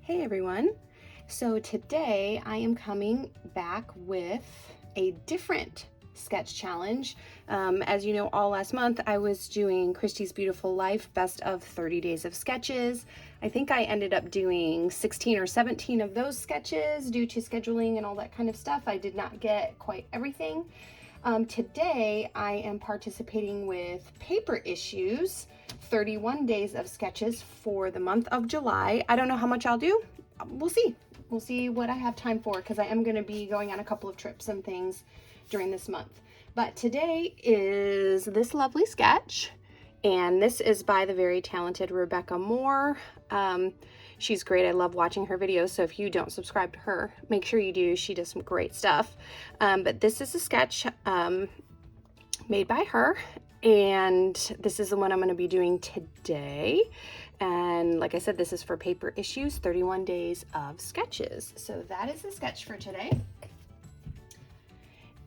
Hey everyone. So today I am coming back with a different sketch challenge. As you know, all last month I was doing Christy's Beautiful Life best of 30 days of sketches. I think I ended up doing 16 or 17 of those sketches due to scheduling and all that kind of stuff. I did not get quite everything. Today I am participating with Paper Issues 31 days of sketches for the month of July. I don't know how much I'll do. We'll see. We'll see what I have time for, because I am going to be going on a couple of trips and things during this month. But today is this lovely sketch, and this is by the very talented Rebecca Moore. She's great. I love watching her videos, so if you don't subscribe to her, make sure you do. She does some great stuff. But this is a sketch made by her, and this is the one I'm going to be doing today. And like I said, this is for Paper Issues, 31 days of sketches. So that is the sketch for today.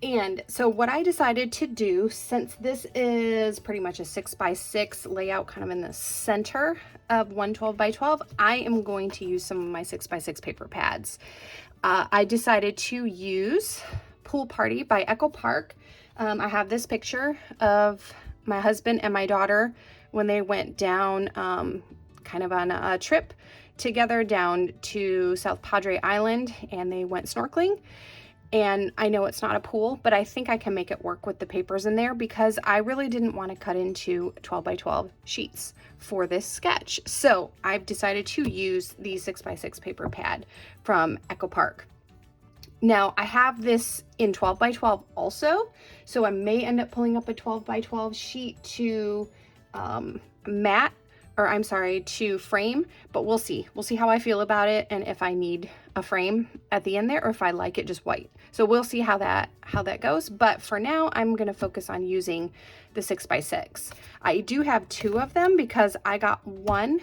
And so what I decided to do, since this is pretty much a 6x6 layout kind of in the center of one 12x12, I am going to use some of my 6x6 paper pads. I decided to use Pool Party by Echo Park. I have this picture of my husband and my daughter when they went down kind of on a trip together down to South Padre Island, and they went snorkeling. And I know it's not a pool, but I think I can make it work with the papers in there, because I really didn't want to cut into 12x12 sheets for this sketch. So I've decided to use the 6x6 paper pad from Echo Park. Now I have this in 12x12 also, so I may end up pulling up a 12x12 sheet to to frame, but we'll see. We'll see how I feel about it, and if I need a frame at the end there, or if I like it just white. So we'll see how that goes. But for now, I'm going to focus on using the 6x6. I do have two of them because I got one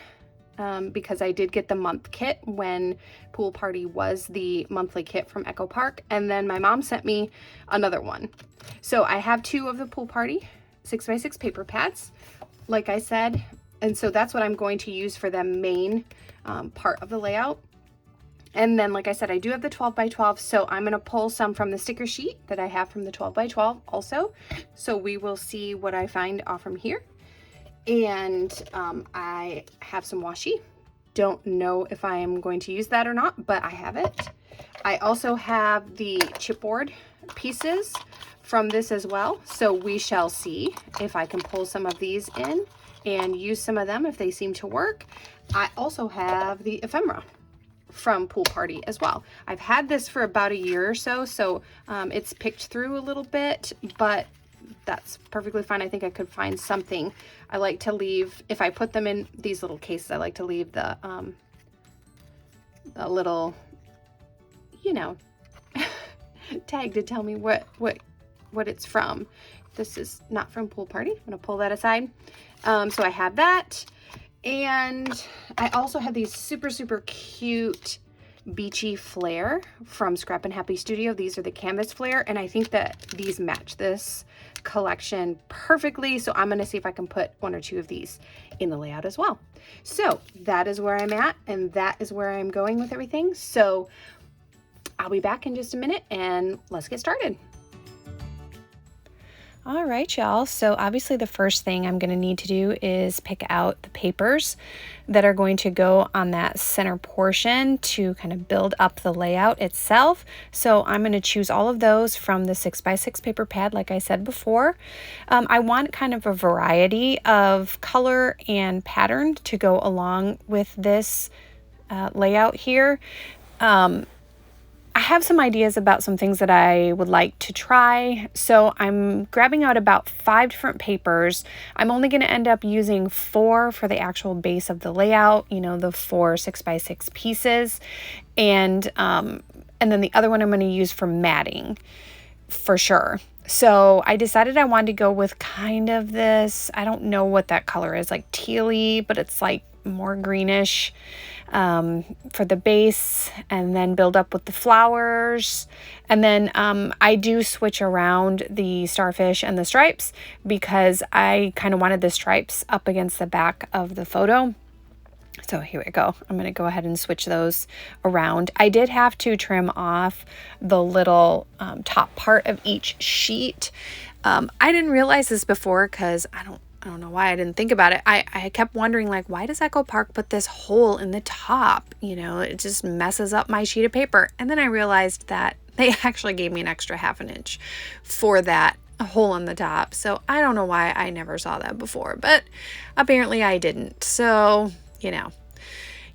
because I did get the month kit when Pool Party was the monthly kit from Echo Park, and then my mom sent me another one. So I have two of the Pool Party 6x6 paper pads, like I said, and so that's what I'm going to use for the main part of the layout. And then, like I said, I do have the 12x12, so I'm going to pull some from the sticker sheet that I have from the 12x12 also. So we will see what I find off from here. And I have some washi. Don't know if I am going to use that or not, but I have it. I also have the chipboard pieces from this as well. So we shall see if I can pull some of these in and use some of them if they seem to work. I also have the ephemera from Pool Party as well. I've had this for about a year or so, so it's picked through a little bit, but that's perfectly fine. I think I could find something. I like to leave, if I put them in these little cases, I like to leave the little, you know, tag to tell me what it's from. This is not from Pool Party. I'm gonna pull that aside. So I have that. And I also have these super, super cute beachy flair from Scrap and Happy Studio. These are the canvas flair, and I think that these match this collection perfectly. So I'm going to see if I can put one or two of these in the layout as well. So that is where I'm at, and that is where I'm going with everything. So I'll be back in just a minute, and let's get started. All right, y'all. So obviously the first thing I'm going to need to do is pick out the papers that are going to go on that center portion to kind of build up the layout itself. So I'm going to choose all of those from the 6x6 paper pad, like I said before. I want kind of a variety of color and pattern to go along with this layout here. I have some ideas about some things that I would like to try. So I'm grabbing out about 5 different papers. I'm only going to end up using 4 for the actual base of the layout, you know, the 4 6x6 pieces. And then the other one I'm going to use for matting for sure. So I decided I wanted to go with kind of this, I don't know what that color is, like tealy, but it's like more greenish for the base, and then build up with the flowers. And then I do switch around the starfish and the stripes because I kind of wanted the stripes up against the back of the photo. So here we go. I'm going to go ahead and switch those around. I did have to trim off the little top part of each sheet. I didn't realize this before because I don't know why I didn't think about it. I kept wondering, like, why does Echo Park put this hole in the top? You know, it just messes up my sheet of paper. And then I realized that they actually gave me an extra 1/2 inch for that hole in the top. So I don't know why I never saw that before, but apparently I didn't. So, you know,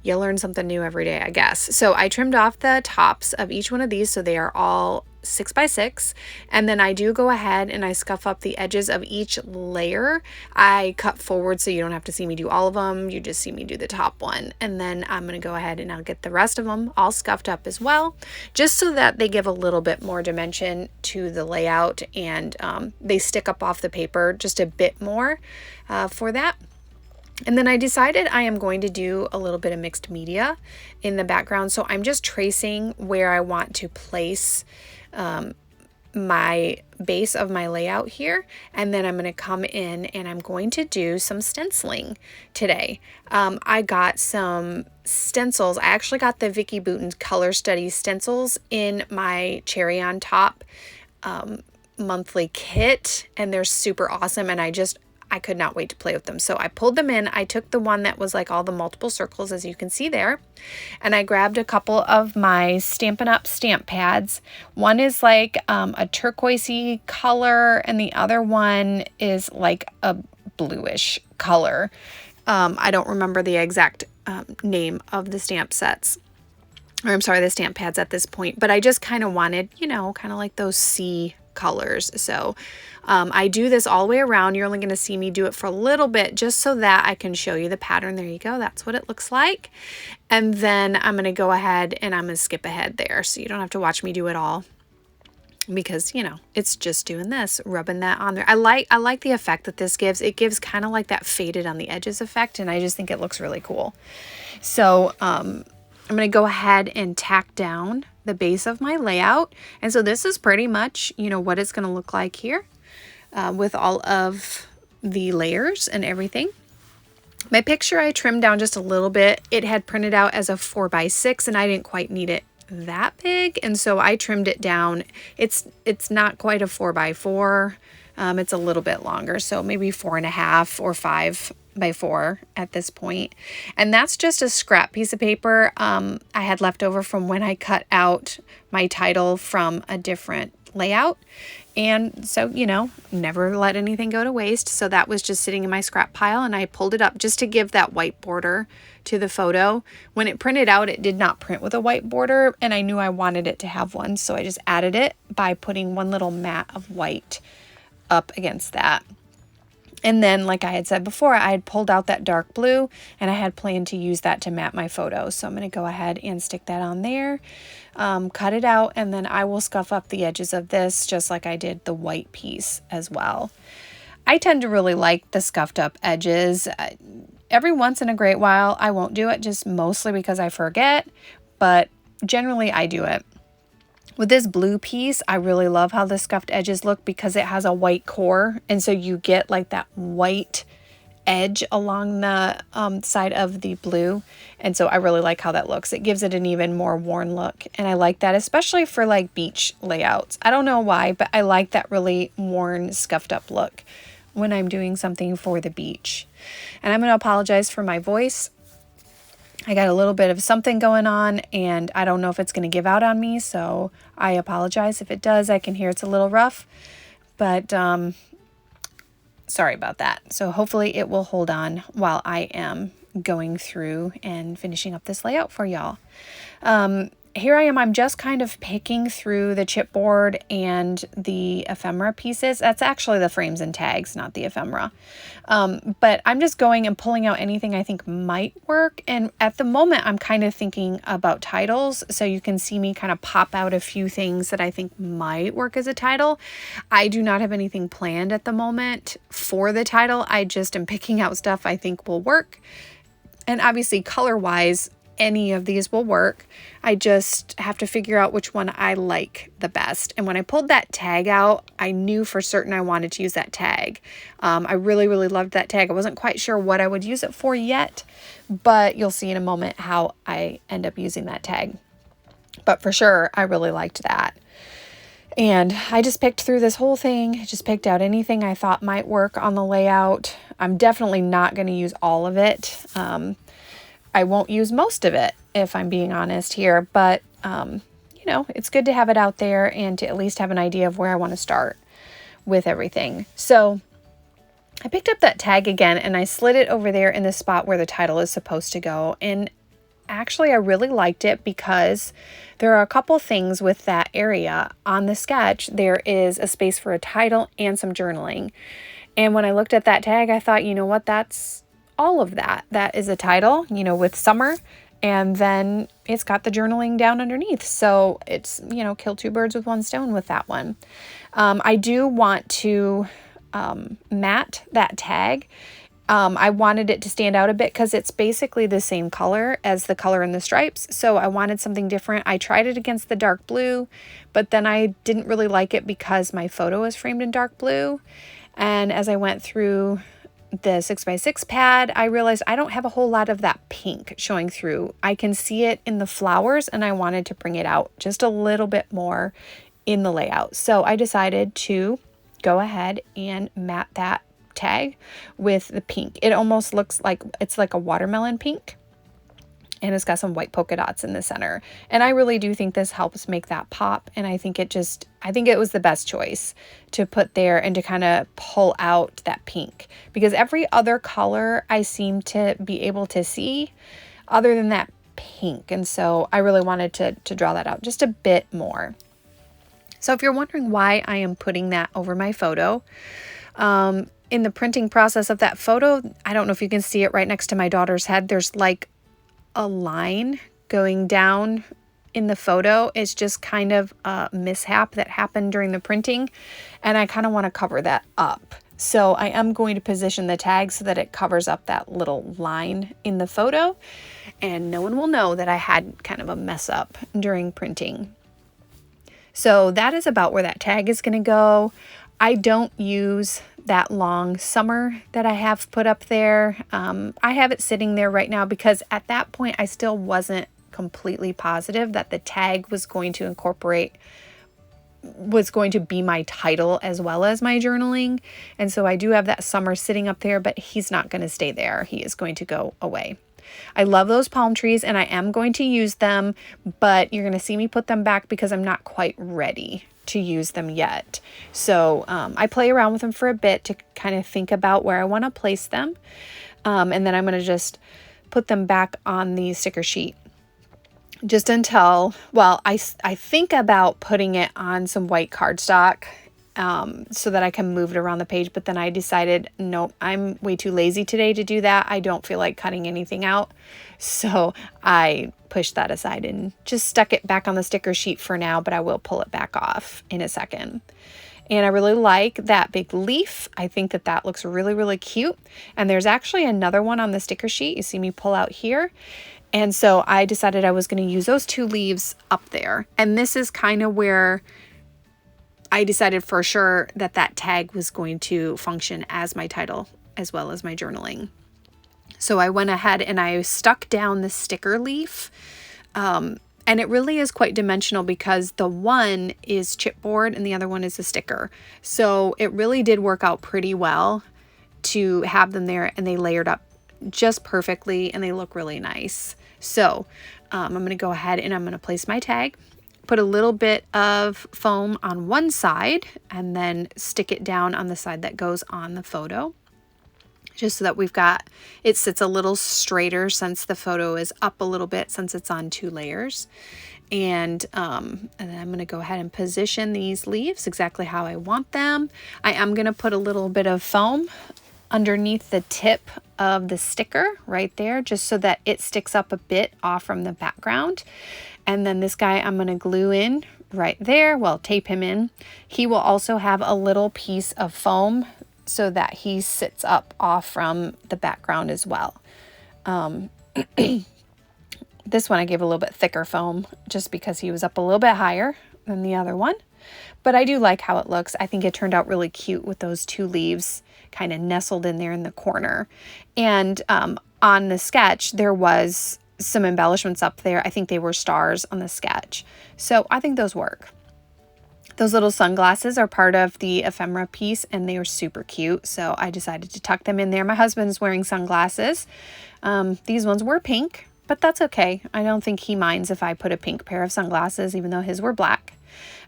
you learn something new every day, I guess. So I trimmed off the tops of each one of these so they are all 6 by 6, and then I do go ahead and I scuff up the edges of each layer. I cut forward so you don't have to see me do all of them, you just see me do the top one, and then I'm going to go ahead and I'll get the rest of them all scuffed up as well, just so that they give a little bit more dimension to the layout, and they stick up off the paper just a bit more for that. And then I decided I am going to do a little bit of mixed media in the background. So I'm just tracing where I want to place my base of my layout here. And then I'm going to come in and I'm going to do some stenciling today. I got some stencils. I actually got the Vicki Boutin Color Study stencils in my Cherry on Top monthly kit. And they're super awesome. And I could not wait to play with them. So I pulled them in. I took the one that was like all the multiple circles, as you can see there. And I grabbed a couple of my Stampin' Up! Stamp pads. One is like a turquoisey color, and the other one is like a bluish color. I don't remember the exact name of the stamp sets. Or I'm sorry, the stamp pads at this point. But I just kind of wanted, you know, kind of like those sea colors. So I do this all the way around. You're only going to see me do it for a little bit just so that I can show you the pattern. There you go. That's what it looks like. And then I'm going to go ahead and I'm going to skip ahead there so you don't have to watch me do it all, because, you know, it's just doing this, rubbing that on there. I like the effect that this gives. It gives kind of like that faded on the edges effect, and I just think it looks really cool. So I'm going to go ahead and tack down the base of my layout. And so this is pretty much, you know, what it's going to look like here with all of the layers and everything. My picture I trimmed down just a little bit. It had printed out as a 4 by 6 and I didn't quite need it that big. And so I trimmed it down. It's not quite a 4 by 4. It's a little bit longer. So maybe 4.5 or 5 by 4 at this point. And that's just a scrap piece of paper I had left over from when I cut out my title from a different layout. And so, you know, never let anything go to waste. So that was just sitting in my scrap pile, and I pulled it up just to give that white border to the photo. When it printed out, it did not print with a white border, and I knew I wanted it to have one. So I just added it by putting one little mat of white up against that. And then, like I had said before, I had pulled out that dark blue and I had planned to use that to map my photos. So I'm going to go ahead and stick that on there, cut it out, and then I will scuff up the edges of this just like I did the white piece as well. I tend to really like the scuffed up edges. Every once in a great while, I won't do it, just mostly because I forget, but generally I do it. With this blue piece, I really love how the scuffed edges look because it has a white core. And so you get like that white edge along the side of the blue. And so I really like how that looks. It gives it an even more worn look. And I like that, especially for like beach layouts. I don't know why, but I like that really worn, scuffed up look when I'm doing something for the beach. And I'm going to apologize for my voice. I got a little bit of something going on and I don't know if it's going to give out on me, so I apologize if it does. I can hear it's a little rough, but sorry about that. So hopefully it will hold on while I am going through and finishing up this layout for y'all. Here I am, I'm just kind of picking through the chipboard and the ephemera pieces. That's actually the frames and tags, not the ephemera. But I'm just going and pulling out anything I think might work. And at the moment, I'm kind of thinking about titles. So you can see me kind of pop out a few things that I think might work as a title. I do not have anything planned at the moment for the title. I just am picking out stuff I think will work. And obviously color-wise, any of these will work. I just have to figure out which one I like the best. And when I pulled that tag out, I knew for certain I wanted to use that tag. I really, really loved that tag. I wasn't quite sure what I would use it for yet, but you'll see in a moment how I end up using that tag. But for sure, I really liked that. And I just picked through this whole thing, just picked out anything I thought might work on the layout. I'm definitely not going to use all of it. I won't use most of it, if I'm being honest here, but, you know, it's good to have it out there and to at least have an idea of where I want to start with everything. So I picked up that tag again and I slid it over there in the spot where the title is supposed to go. And actually, I really liked it because there are a couple things with that area. On the sketch, there is a space for a title and some journaling. And when I looked at that tag, I thought, you know what, that's all of that. That is a title, you know, with summer, and then it's got the journaling down underneath. So it's, you know, kill two birds with one stone with that one. I do want to matte that tag. I wanted it to stand out a bit because it's basically the same color as the color in the stripes. So I wanted something different. I tried it against the dark blue, but then I didn't really like it because my photo is framed in dark blue. And as I went through the 6x6 pad, I realized I don't have a whole lot of that pink showing through. I can see it in the flowers and I wanted to bring it out just a little bit more in the layout. So I decided to go ahead and matte that tag with the pink. It almost looks like it's like a watermelon pink, and it's got some white polka dots in the center. And I really do think this helps make that pop. And I think it was the best choice to put there and to kind of pull out that pink, because every other color I seem to be able to see other than that pink. And so I really wanted to draw that out just a bit more. So if you're wondering why I am putting that over my photo, in the printing process of that photo, I don't know if you can see it right next to my daughter's head. There's like a line going down in the photo. It's just kind of a mishap that happened during the printing, and I kind of want to cover that up. So I am going to position the tag so that it covers up that little line in the photo, and no one will know that I had kind of a mess up during printing. So that is about where that tag is going to go. I don't use that long summer that I have put up there. I have it sitting there right now because at that point I still wasn't completely positive that the tag was going to be my title as well as my journaling. And so I do have that summer sitting up there, but he's not going to stay there. He is going to go away. I love those palm trees and I am going to use them, but you're going to see me put them back because I'm not quite ready to use them yet. So I play around with them for a bit to kind of think about where I want to place them. And then I'm going to just put them back on the sticker sheet just until, well, I think about putting it on some white cardstock so that I can move it around the page. But then I decided, nope, I'm way too lazy today to do that. I don't feel like cutting anything out. So I pushed that aside and just stuck it back on the sticker sheet for now, but I will pull it back off in a second. And I really like that big leaf. I think that that looks really, really cute. And there's actually another one on the sticker sheet. You see me pull out here. And so I decided I was going to use those two leaves up there. And this is kind of where I decided for sure that that tag was going to function as my title as well as my journaling. So I went ahead and I stuck down the sticker leaf. And it really is quite dimensional because the one is chipboard and the other one is a sticker. So it really did work out pretty well to have them there, and they layered up just perfectly and they look really nice. So I'm going to go ahead and I'm going to place my tag, put a little bit of foam on one side, and then stick it down on the side that goes on the photo, just so that we've got, it sits a little straighter since the photo is up a little bit since it's on two layers. And then I'm going to go ahead and position these leaves exactly how I want them. I am going to put a little bit of foam underneath the tip of the sticker right there, just so that it sticks up a bit off from the background. And then this guy I'm going to glue in right there, well, tape him in. He will also have a little piece of foam so that he sits up off from the background as well. This one I gave a little bit thicker foam just because he was up a little bit higher than the other one. But I do like how it looks. I think it turned out really cute with those two leaves kind of nestled in there in the corner. And on the sketch, there was some embellishments up there. I think they were stars on the sketch. So I think those work. Those little sunglasses are part of the ephemera piece, and they are super cute. So I decided to tuck them in there. My husband's wearing sunglasses. These ones were pink, but that's okay. I don't think he minds if I put a pink pair of sunglasses, even though his were black.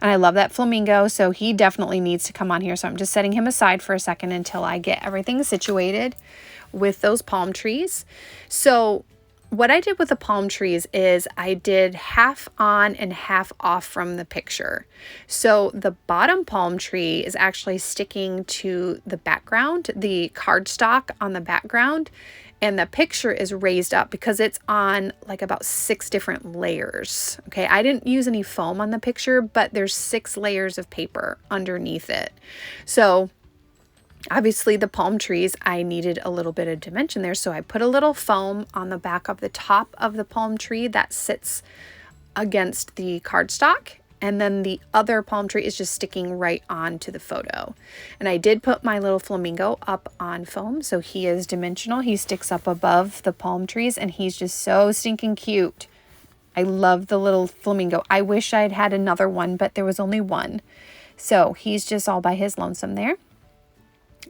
And I love that flamingo, so he definitely needs to come on here. So I'm just setting him aside for a second until I get everything situated with those palm trees. So what I did with the palm trees is I did half on and half off from the picture. So the bottom palm tree is actually sticking to the background, the cardstock on the background, and the picture is raised up because it's on like about 6 different layers. Okay, I didn't use any foam on the picture, but there's 6 layers of paper underneath it. So obviously the palm trees, I needed a little bit of dimension there. So I put a little foam on the back of the top of the palm tree that sits against the cardstock. And then the other palm tree is just sticking right onto the photo. And I did put my little flamingo up on foam, so he is dimensional. He sticks up above the palm trees, and he's just so stinking cute. I love the little flamingo. I wish I'd had another one, but there was only one. So he's just all by his lonesome there.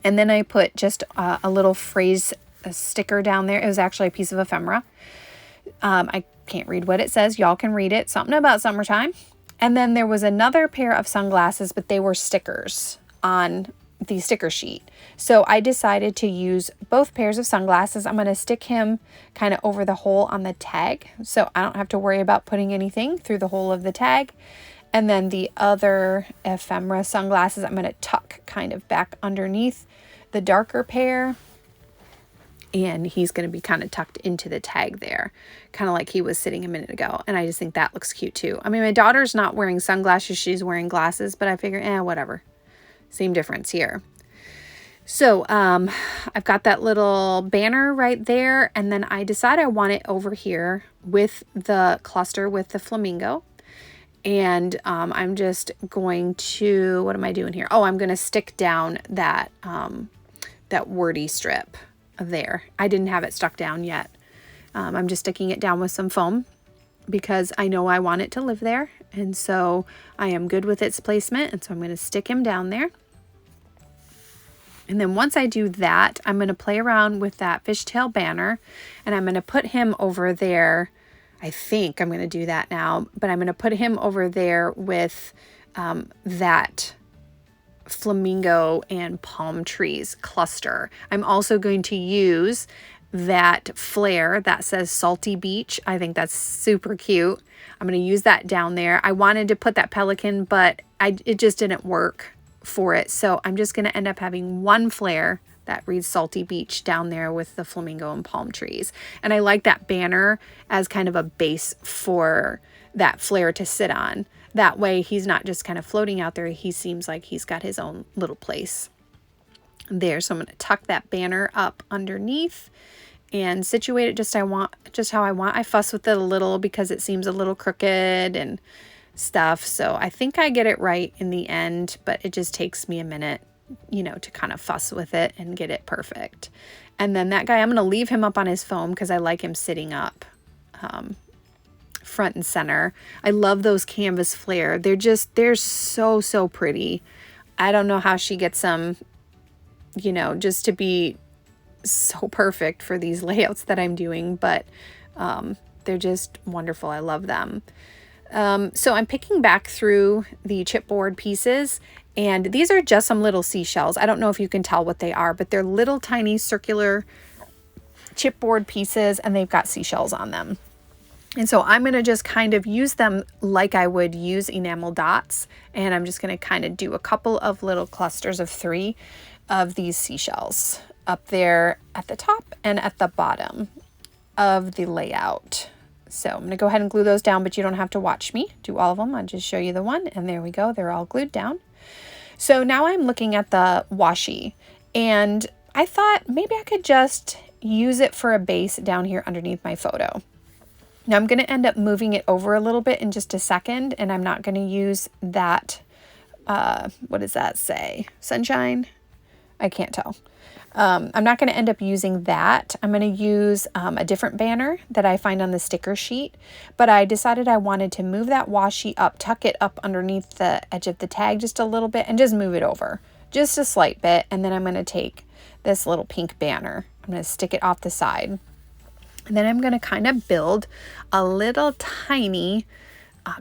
And then I put just a little phrase sticker down there. It was actually a piece of ephemera. I can't read what it says. Y'all can read it. Something about summertime. And then there was another pair of sunglasses, but they were stickers on the sticker sheet. So I decided to use both pairs of sunglasses. I'm going to stick him kind of over the hole on the tag, so I don't have to worry about putting anything through the hole of the tag. And then the other ephemera sunglasses, I'm going to tuck kind of back underneath the darker pair. And he's going to be kind of tucked into the tag there, kind of like he was sitting a minute ago. And I just think that looks cute too. I mean, my daughter's not wearing sunglasses. She's wearing glasses, but I figure, whatever. Same difference here. So I've got that little banner right there. And then I decide I want it over here with the cluster with the flamingo. And I'm just going to, what am I doing here? Oh, I'm going to stick down that, that wordy strip there. I didn't have it stuck down yet. I'm just sticking it down with some foam because I know I want it to live there. And so I am good with its placement. And so I'm going to stick him down there. And then once I do that, I'm going to play around with that fishtail banner, and I'm going to put him over there. I think I'm going to do that now, but I'm going to put him over there with that flamingo and palm trees cluster. I'm also going to use that flare that says Salty Beach. I think that's super cute. I'm going to use that down there. I wanted to put that pelican, but it just didn't work for it. So I'm just going to end up having one flare that reads Salty Beach down there with the flamingo and palm trees. And I like that banner as kind of a base for that flare to sit on. That way he's not just kind of floating out there. He seems like he's got his own little place there. So I'm going to tuck that banner up underneath and situate it just how I want. I fuss with it a little because it seems a little crooked and stuff. So I think I get it right in the end, but it just takes me a minute, you know, to kind of fuss with it and get it perfect. And then that guy, I'm going to leave him up on his foam because I like him sitting up front and center. I love those canvas flare. They're so pretty. I don't know how she gets them, you know, just to be so perfect for these layouts that I'm doing, but they're just wonderful. I love them. So I'm picking back through the chipboard pieces, and these are just some little seashells. I don't know if you can tell what they are, but they're little tiny circular chipboard pieces, and they've got seashells on them. And so I'm going to just kind of use them like I would use enamel dots. And I'm just going to kind of do a couple of little clusters of 3 of these seashells up there at the top and at the bottom of the layout. So I'm going to go ahead and glue those down, but you don't have to watch me do all of them. I'll just show you the one, and there we go. They're all glued down. So now I'm looking at the washi, and I thought maybe I could just use it for a base down here underneath my photo. Now I'm going to end up moving it over a little bit in just a second, and I'm not going to use that, what does that say? Sunshine? I can't tell. I'm not going to end up using that. I'm going to use a different banner that I find on the sticker sheet, but I decided I wanted to move that washi up, tuck it up underneath the edge of the tag just a little bit and just move it over just a slight bit. And then I'm going to take this little pink banner. I'm going to stick it off the side. And then I'm going to kind of build a little tiny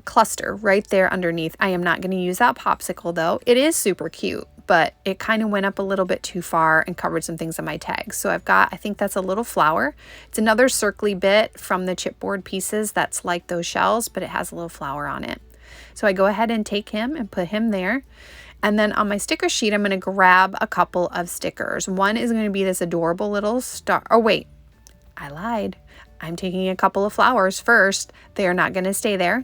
cluster right there underneath. I am not going to use that popsicle though. It is super cute, but it kind of went up a little bit too far and covered some things on my tags. So I've got, I think that's a little flower. It's another circly bit from the chipboard pieces that's like those shells, but it has a little flower on it. So I go ahead and take him and put him there. And then on my sticker sheet, I'm going to grab a couple of stickers. One is going to be this adorable little star. Oh, wait, I lied. I'm taking a couple of flowers first. They are not going to stay there.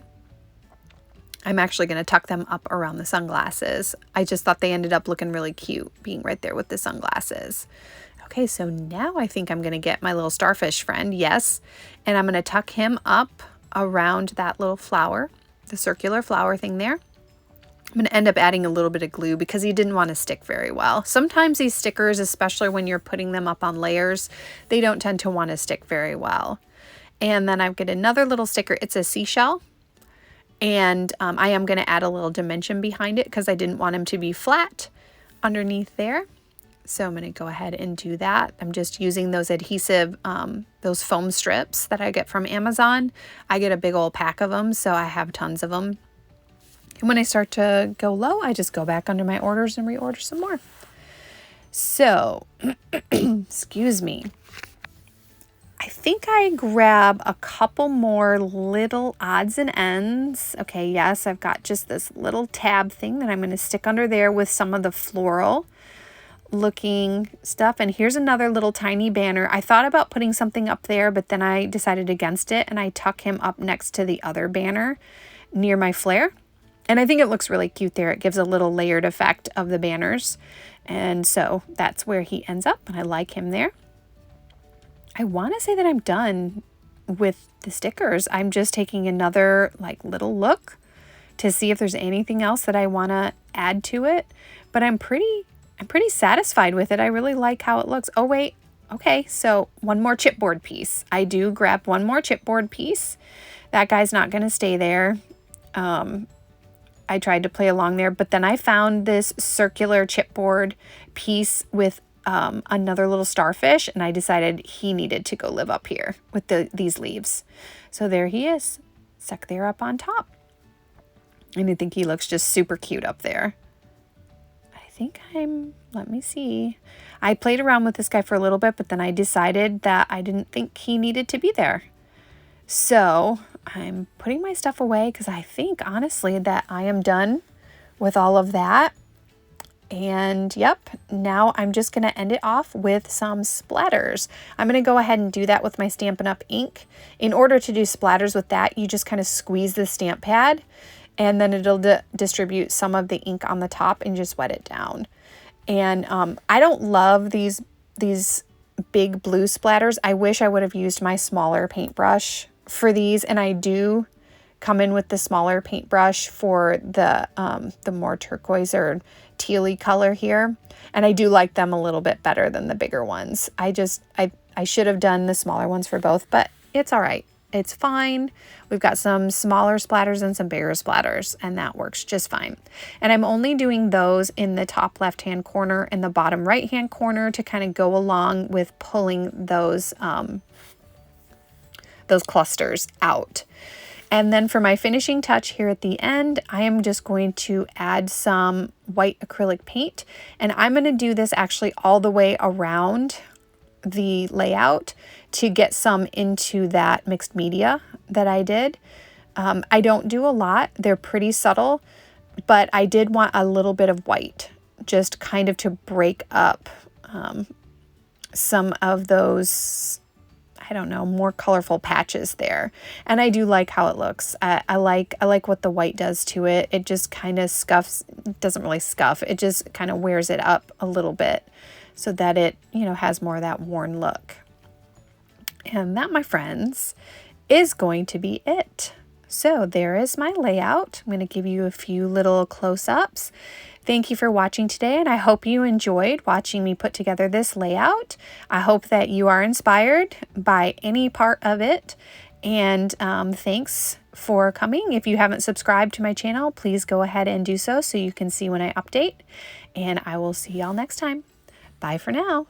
I'm actually going to tuck them up around the sunglasses. I just thought they ended up looking really cute being right there with the sunglasses. Okay, so now I think I'm going to get my little starfish friend, yes, and I'm going to tuck him up around that little flower, the circular flower thing there. I'm going to end up adding a little bit of glue because he didn't want to stick very well. Sometimes these stickers, especially when you're putting them up on layers, they don't tend to want to stick very well. And then I've got another little sticker. It's a seashell. And I am going to add a little dimension behind it because I didn't want him to be flat underneath there. So I'm going to go ahead and do that. I'm just using those adhesive, those foam strips that I get from Amazon. I get a big old pack of them, so I have tons of them. And when I start to go low, I just go back under my orders and reorder some more. So, excuse me. I think I grab a couple more little odds and ends. Okay, yes, I've got just this little tab thing that I'm going to stick under there with some of the floral looking stuff. And here's another little tiny banner. I thought about putting something up there, but then I decided against it, and I tuck him up next to the other banner near my flare. And I think it looks really cute there. It gives a little layered effect of the banners. And so that's where he ends up, and I like him there. I want to say that I'm done with the stickers. I'm just taking another like little look to see if there's anything else that I want to add to it. But I'm pretty satisfied with it. I really like how it looks. Oh, wait. Okay, so one more chipboard piece. I do grab one more chipboard piece. That guy's not going to stay there. I tried to play along there, but then I found this circular chipboard piece with another little starfish, and I decided he needed to go live up here with these leaves. So there he is, stuck there up on top. And I think he looks just super cute up there. Let me see. I played around with this guy for a little bit, but then I decided that I didn't think he needed to be there. So I'm putting my stuff away because I think honestly that I am done with all of that. And yep, now I'm just going to end it off with some splatters. I'm going to go ahead and do that with my Stampin' Up! Ink. In order to do splatters with that, you just kind of squeeze the stamp pad, and then it'll distribute some of the ink on the top and just wet it down. And I don't love these big blue splatters. I wish I would have used my smaller paintbrush for these, and I do come in with the smaller paintbrush for the more turquoise or tealy color here. And I do like them a little bit better than the bigger ones. I should have done the smaller ones for both, but it's all right. It's fine. We've got some smaller splatters and some bigger splatters, and that works just fine. And I'm only doing those in the top left-hand corner and the bottom right-hand corner to kind of go along with pulling those clusters out. And then for my finishing touch here at the end, I am just going to add some white acrylic paint, and I'm going to do this actually all the way around the layout to get some into that mixed media that I did. I don't do a lot. They're pretty subtle, but I did want a little bit of white just kind of to break up some of those, I don't know, more colorful patches there. And I do like how it looks. I like what the white does to it. It just kind of scuffs, doesn't really scuff. It just kind of wears it up a little bit so that it, has more of that worn look. And that, my friends, is going to be it. So there is my layout. I'm going to give you a few little close-ups. Thank you for watching today, and I hope you enjoyed watching me put together this layout. I hope that you are inspired by any part of it, and thanks for coming. If you haven't subscribed to my channel, please go ahead and do so you can see when I update, and I will see y'all next time. Bye for now.